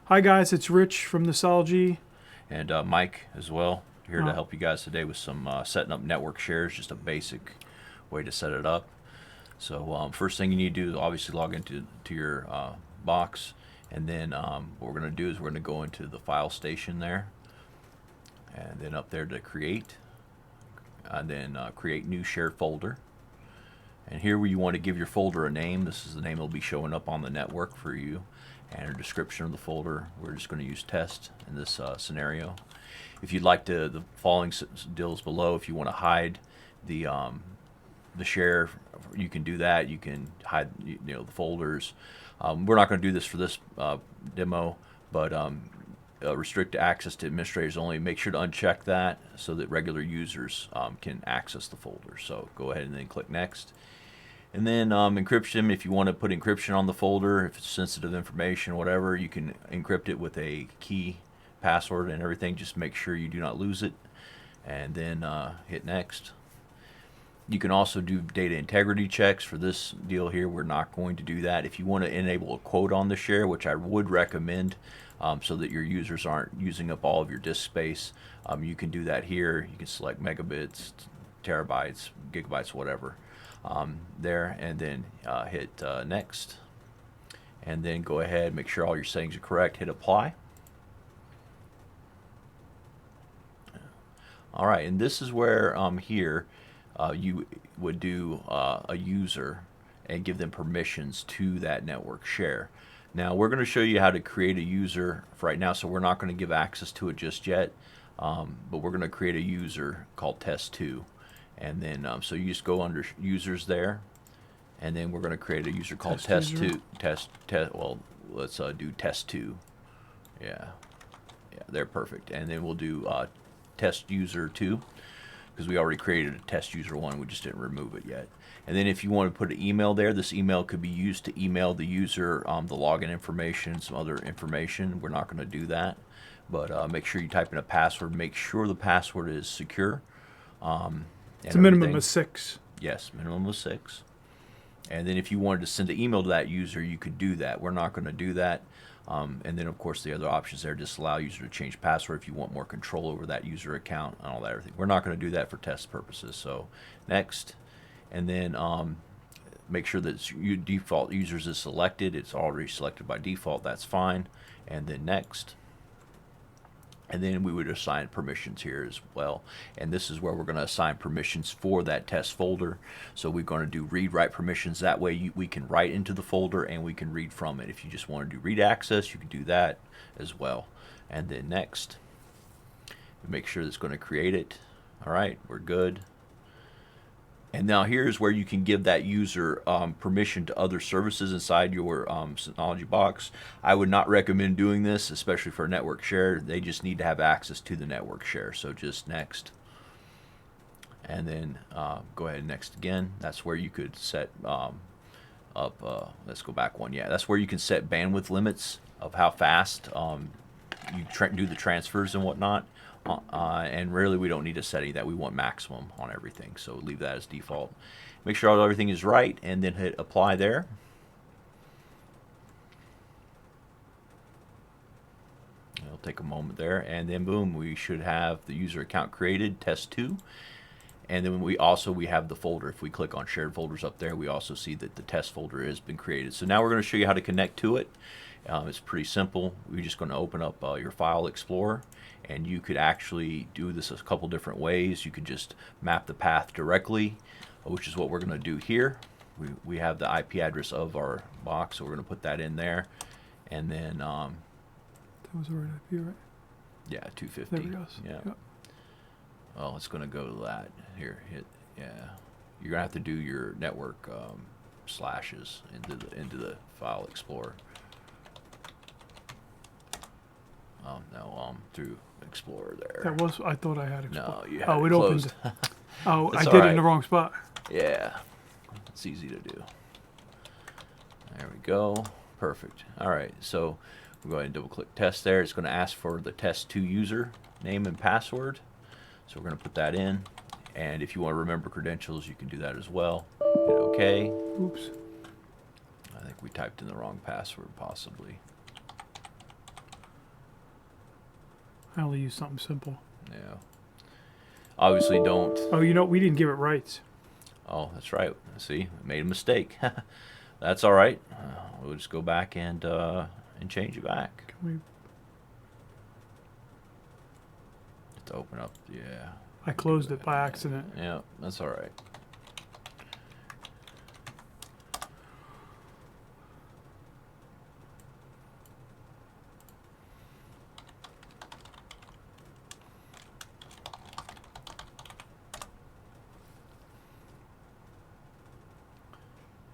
Hi guys, it's Rich from Nosology. And Mike as well, here to help you guys today with some setting up network shares, just a basic way to set it up. So first thing you need to do is obviously log into your box, and then what we're going to do is we're going to go into the file station there, and then up there to create, and then create new shared folder. And here where you want to give your folder a name, this is the name that will be showing up on the network for you, and a description of the folder. We're just going to use test in this scenario. If you'd like to, the following deals below. If you want to hide the share, you can do that. You can hide the folders. We're not going to do this for this demo, but restrict access to administrators only. Make sure to uncheck that so that regular users can access the folder. So go ahead and then click next. And then encryption, if you want to put encryption on the folder, if it's sensitive information, whatever, you can encrypt it with a key, password, and everything. Just make sure you do not lose it. And then hit next. You can also do data integrity checks. For this deal here, we're not going to do that. If you want to enable a quote on the share, which I would recommend, so that your users aren't using up all of your disk space, you can do that here. You can select megabits, terabytes, gigabytes, whatever. There, and then hit next, and then go ahead, make sure all your settings are correct, hit apply. All right, and this is where here you would do a user and give them permissions to that network share. Now we're going to show you how to create a user for right now, so we're not going to give access to it just yet, but we're going to create a user called test2. And then so you just go under users there, and then we're going to create a user called test2. Well, let's do test2. Yeah, they're perfect. And then we'll do test user 2, because we already created a test user 1. We just didn't remove it yet. And then if you want to put an email there, this email could be used to email the user the login information, some other information. We're not going to do that, but make sure you type in a password. Make sure the password is secure. It's a minimum of 6. Yes, minimum of 6. And then if you wanted to send an email to that user, you could do that. We're not going to do that. And then, of course, the other options there just allow user to change password if you want more control over that user account and all that everything. We're not going to do that for test purposes. So next, and then make sure that your default users is selected. It's already selected by default. That's fine. And then next. And then we would assign permissions here as well. And this is where we're going to assign permissions for that test folder. So we're going to do read-write permissions. That way we can write into the folder and we can read from it. If you just want to do read access, you can do that as well. And then next, make sure it's going to create it. All right, we're good. And now here's where you can give that user permission to other services inside your Synology box. I would not recommend doing this, especially for a network share. They just need to have access to the network share. So just next. And then go ahead and next again. That's where you could set up, let's go back one. Yeah, that's where you can set bandwidth limits of how fast you do the transfers and whatnot. And really we don't need to set any of that. We want maximum on everything, so leave that as default. Make sure everything is right, and then hit apply there. It'll take a moment there, and then boom, we should have the user account created, test2. And then we have the folder. If we click on shared folders up there, we also see that the test folder has been created. So now we're going to show you how to connect to it. It's pretty simple. We're just going to open up your File Explorer, and you could actually do this a couple different ways. You could just map the path directly, which is what we're going to do here. We have the IP address of our box, so we're going to put that in there. And then That was the right IP, right? yeah, 250. There we go. Yeah. Yep. Well, it's going to go to that. Here, hit, yeah. You're going to have to do your network slashes into the File Explorer. No, through Explorer there. That was, I thought I had Explorer. No, you had it closed. opened. Oh, I It's did all it in right. the wrong spot. Yeah, it's easy to do. There we go. Perfect. All right, so we'll go ahead and double click test there. It's going to ask for the test2 user name and password. So we're going to put that in. And if you want to remember credentials, you can do that as well. Hit OK. Oops. I think we typed in the wrong password, possibly. I only use something simple. Yeah. Obviously don't. Oh, you know, we didn't give it rights. Oh, that's right. See, made a mistake. That's all right. We'll just go back and change it back. Can we? To open up, yeah. I closed it by accident. Yeah, that's all right.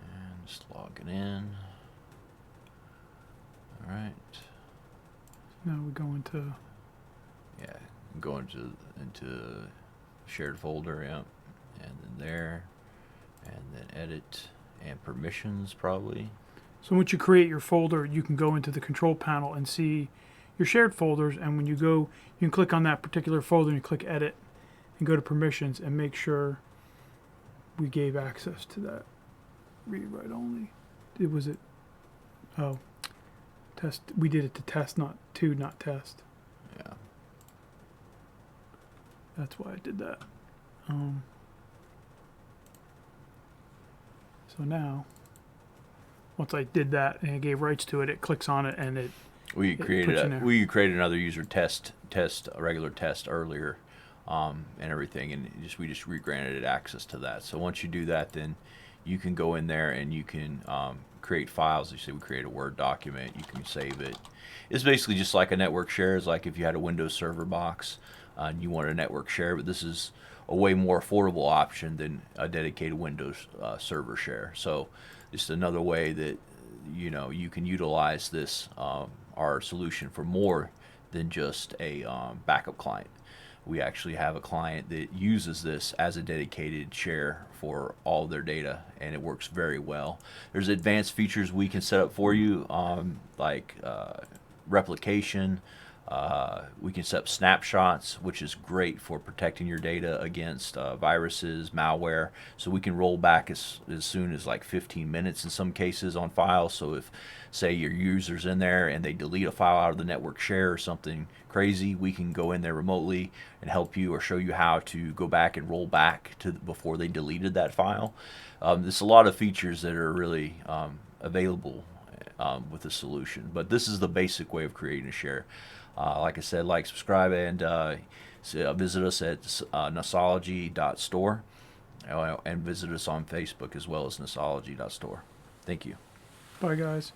And just logging in. All right. Now we go into. Yeah, go into shared folder, yeah, and then there, and then edit and permissions probably. So once you create your folder, you can go into the control panel and see your shared folders. And when you go, you can click on that particular folder and you click edit and go to permissions and make sure we gave access to that. Read write only. It was it. Oh, test. We did it to test, not test. Yeah. That's why I did that. So now, once I did that and I gave rights to it, it clicks on it and it. We puts created in there. we created another user test a regular test earlier, and everything, and we just regranted it access to that. So once you do that, then you can go in there and you can create files. You say we create a Word document. You can save it. It's basically just like a network share. It's like if you had a Windows Server box and you want a network share, but this is a way more affordable option than a dedicated Windows server share. So just another way that you can utilize this our solution for more than just a backup client. We actually have a client that uses this as a dedicated share for all their data, and it works very well. There's advanced features we can set up for you, like replication. We can set up snapshots, which is great for protecting your data against viruses, malware. So we can roll back as soon as like 15 minutes in some cases on files. So if, say, your user's in there and they delete a file out of the network share or something crazy, we can go in there remotely and help you or show you how to go back and roll back to before they deleted that file. There's a lot of features that are really available with the solution. But this is the basic way of creating a share. Like I said, like, subscribe, and visit us at nasology.store, and visit us on Facebook as well as nasology.store. Thank you. Bye, guys.